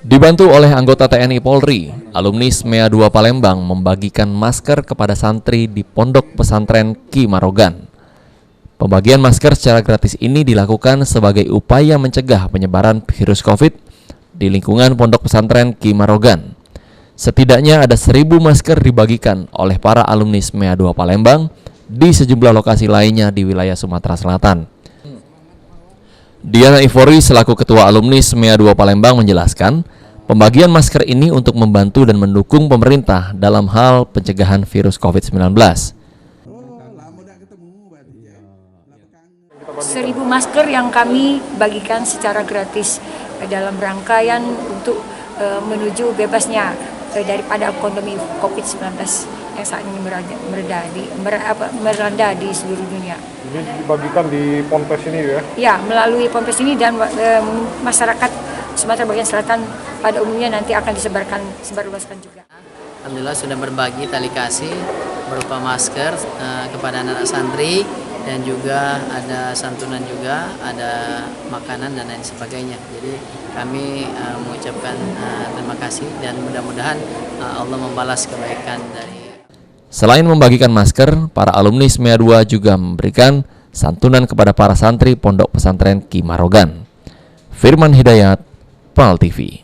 Dibantu oleh anggota TNI Polri, alumni SMEA 2 Palembang membagikan masker kepada santri di Pondok Pesantren Ki Marogan. Pembagian masker secara gratis ini dilakukan sebagai upaya mencegah penyebaran virus COVID di lingkungan Pondok Pesantren Ki Marogan. Setidaknya ada 1.000 masker dibagikan oleh para alumni SMEA 2 Palembang di sejumlah lokasi lainnya di wilayah Sumatera Selatan. Diana Ivori selaku Ketua Alumni SMEA 2 Palembang menjelaskan, pembagian masker ini untuk membantu dan mendukung pemerintah dalam hal pencegahan virus COVID-19. 1.000 masker yang kami bagikan secara gratis dalam rangkaian untuk menuju bebasnya daripada pandemi COVID-19 yang saat ini melanda di seluruh dunia. Ini dibagikan di Ponpes ini ya? Ya, melalui Ponpes ini dan masyarakat Sumatera bagian selatan pada umumnya nanti akan disebarluaskan juga. Alhamdulillah sudah berbagi tali kasih berupa masker kepada anak santri dan juga ada santunan juga, ada makanan dan lain sebagainya. Jadi kami mengucapkan terima kasih dan mudah-mudahan Allah membalas kebaikan dari. Selain membagikan masker, para alumni SMEA 2 juga memberikan santunan kepada para santri Pondok Pesantren Ki Marogan. Firman Hidayat, PAL TV.